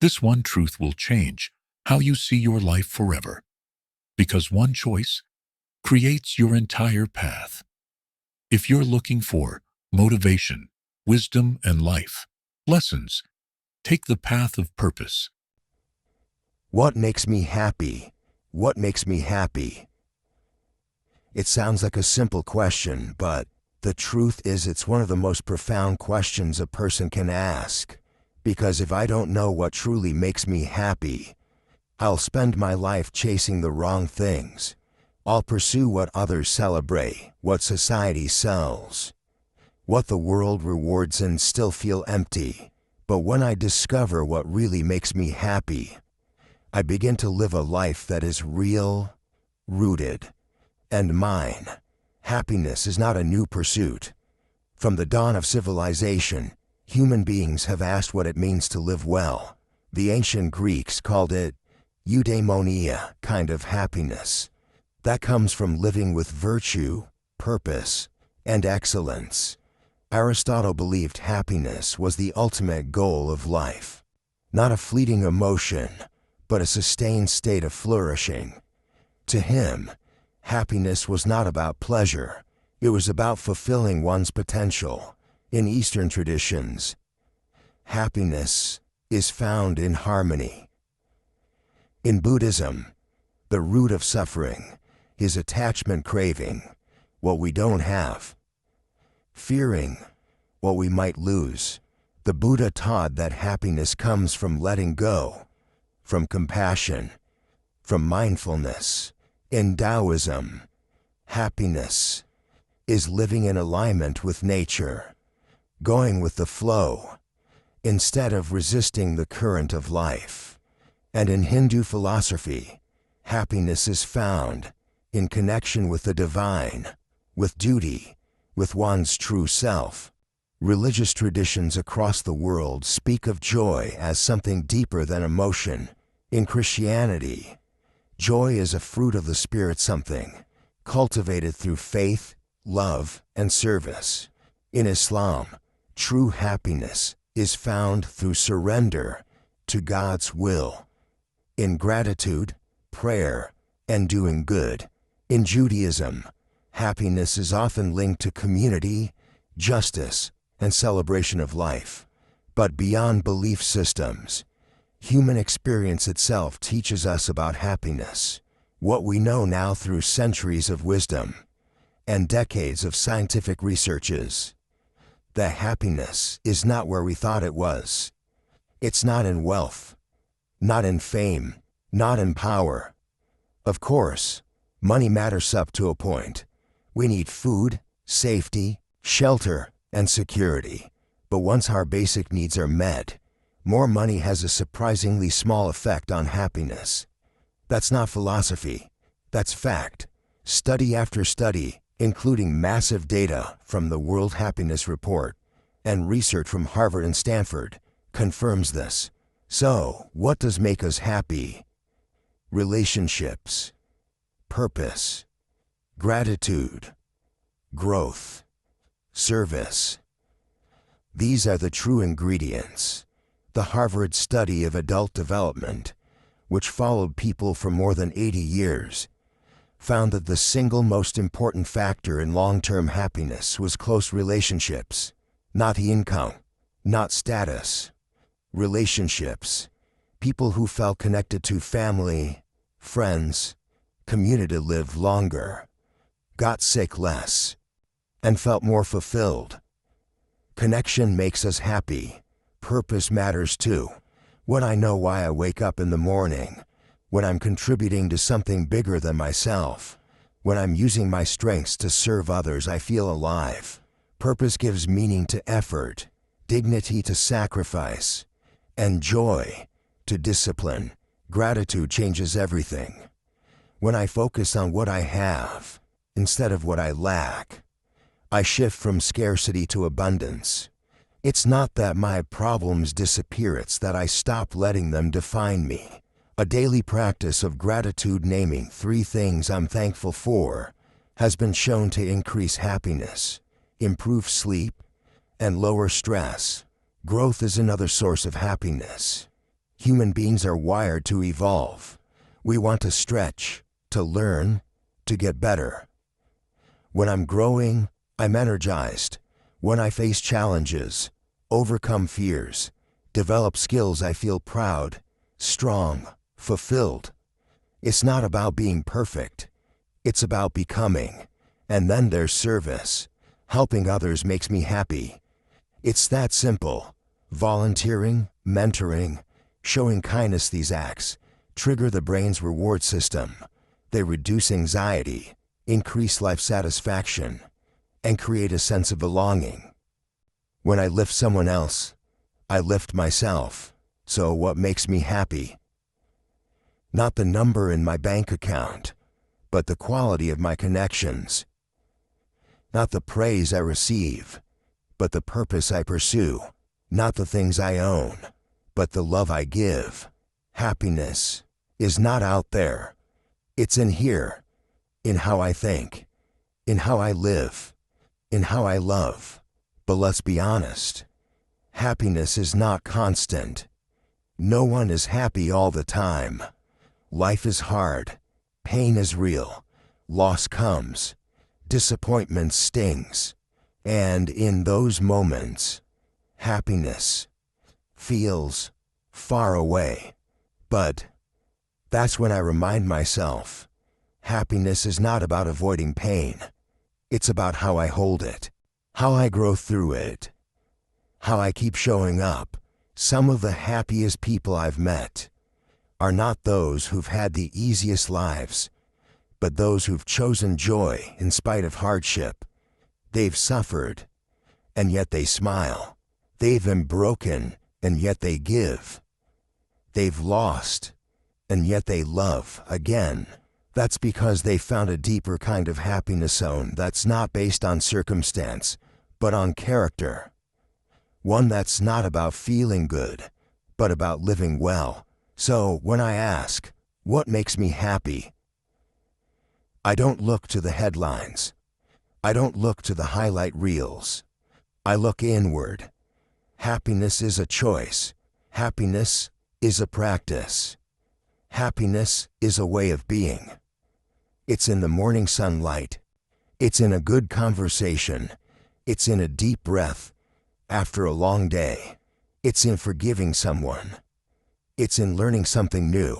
This one truth will change how you see your life forever, because one choice creates your entire path. If you're looking for motivation, wisdom, and life lessons, take the path of purpose. What makes me happy? What makes me happy? It sounds like a simple question, but the truth is it's one of the most profound questions a person can ask. Because if I don't know what truly makes me happy, I'll spend my life chasing the wrong things. I'll pursue what others celebrate, what society sells, what the world rewards, and still feel empty. But when I discover what really makes me happy, I begin to live a life that is real, rooted, and mine. Happiness is not a new pursuit. From the dawn of civilization, human beings have asked what it means to live well. The ancient Greeks called it eudaimonia, kind of happiness. That comes from living with virtue, purpose, and excellence. Aristotle believed happiness was the ultimate goal of life. Not a fleeting emotion, but a sustained state of flourishing. To him, happiness was not about pleasure. It was about fulfilling one's potential. In Eastern traditions, happiness is found in harmony. In Buddhism, the root of suffering is attachment craving, what we don't have, fearing what we might lose. The Buddha taught that happiness comes from letting go, from compassion, from mindfulness. In Taoism, happiness is living in alignment with nature, going with the flow, instead of resisting the current of life. And in Hindu philosophy, happiness is found in connection with the divine, with duty, with one's true self. Religious traditions across the world speak of joy as something deeper than emotion. In Christianity, joy is a fruit of the Spirit, something cultivated through faith, love, and service. In Islam, true happiness is found through surrender to God's will, in gratitude, prayer, and doing good. In Judaism, happiness is often linked to community, justice, and celebration of life. But beyond belief systems, human experience itself teaches us about happiness. What we know now through centuries of wisdom and decades of scientific researches, that happiness is not where we thought it was. It's not in wealth, not in fame, not in power. Of course, money matters up to a point. We need food, safety, shelter, and security. But once our basic needs are met, more money has a surprisingly small effect on happiness. That's not philosophy. That's fact. Study after study, including massive data from the World Happiness Report and research from Harvard and Stanford, confirms this. So, what does make us happy? Relationships, purpose, gratitude, growth, service. These are the true ingredients. The Harvard study of adult development, which followed people for more than 80 years, found that the single most important factor in long-term happiness was close relationships, not income, not status. Relationships. People who felt connected to family, friends, community lived longer, got sick less, and felt more fulfilled. Connection makes us happy. Purpose matters too. When I know why I wake up in the morning, when I'm contributing to something bigger than myself, when I'm using my strengths to serve others, I feel alive. Purpose gives meaning to effort, dignity to sacrifice, and joy to discipline. Gratitude changes everything. When I focus on what I have instead of what I lack, I shift from scarcity to abundance. It's not that my problems disappear, it's that I stop letting them define me. A daily practice of gratitude, naming 3 things I'm thankful for, has been shown to increase happiness, improve sleep, and lower stress. Growth is another source of happiness. Human beings are wired to evolve. We want to stretch, to learn, to get better. When I'm growing, I'm energized. When I face challenges, overcome fears, develop skills, I feel proud, strong, fulfilled. It's not about being perfect. It's about becoming. And then there's service. Helping others makes me happy. It's that simple. Volunteering, mentoring, showing kindness, these acts trigger the brain's reward system. They reduce anxiety, increase life satisfaction, and create a sense of belonging. When I lift someone else, I lift myself. So what makes me happy? Not the number in my bank account, but the quality of my connections. Not the praise I receive, but the purpose I pursue. Not the things I own, but the love I give. Happiness is not out there. It's in here, in how I think, in how I live, in how I love. But let's be honest, happiness is not constant. No one is happy all the time. Life is hard, pain is real, loss comes, disappointment stings, and in those moments, happiness feels far away. But that's when I remind myself, happiness is not about avoiding pain. It's about how I hold it, how I grow through it, how I keep showing up. Some of the happiest people I've met are not those who've had the easiest lives, but those who've chosen joy in spite of hardship. They've suffered, and yet they smile. They've been broken, and yet they give. They've lost, and yet they love again. That's because they found a deeper kind of happiness zone that's not based on circumstance, but on character. One that's not about feeling good, but about living well. So when I ask, what makes me happy? I don't look to the headlines. I don't look to the highlight reels. I look inward. Happiness is a choice. Happiness is a practice. Happiness is a way of being. It's in the morning sunlight. It's in a good conversation. It's in a deep breath after a long day. It's in forgiving someone. It's in learning something new.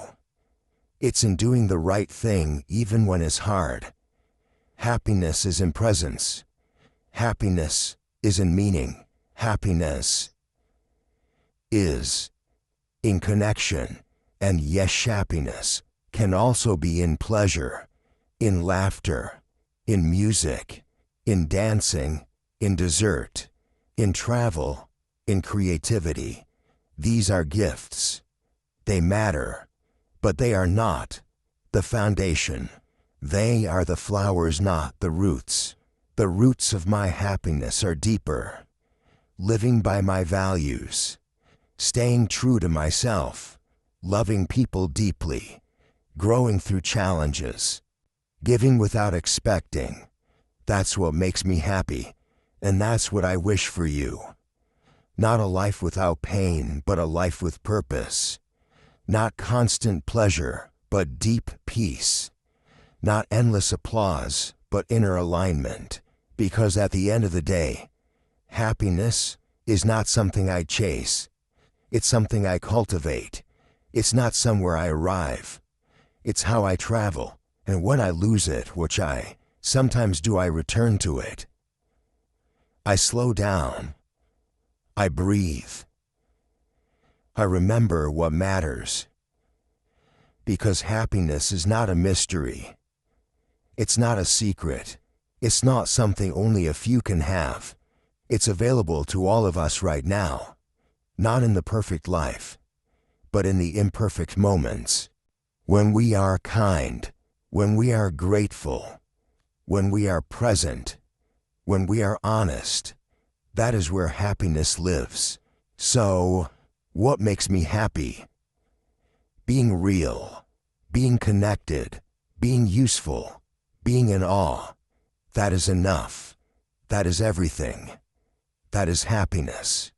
It's in doing the right thing even when it's hard. Happiness is in presence. Happiness is in meaning. Happiness is in connection. And yes, happiness can also be in pleasure, in laughter, in music, in dancing, in dessert, in travel, in creativity. These are gifts. They matter, but they are not the foundation. They are the flowers, not the roots. The roots of my happiness are deeper. Living by my values, staying true to myself, loving people deeply, growing through challenges, giving without expecting. That's what makes me happy, and that's what I wish for you. Not a life without pain, but a life with purpose. Not constant pleasure, but deep peace. Not endless applause, but inner alignment. Because at the end of the day, happiness is not something I chase. It's something I cultivate. It's not somewhere I arrive. It's how I travel. And when I lose it, which I sometimes do, I return to it. I slow down. I breathe. I remember what matters. Because happiness is not a mystery. It's not a secret. It's not something only a few can have. It's available to all of us right now. Not in the perfect life, but in the imperfect moments. When we are kind, when we are grateful, when we are present, when we are honest, that is where happiness lives. So, what makes me happy? Being real, being connected, being useful, being in awe. That is enough. That is everything. That is happiness.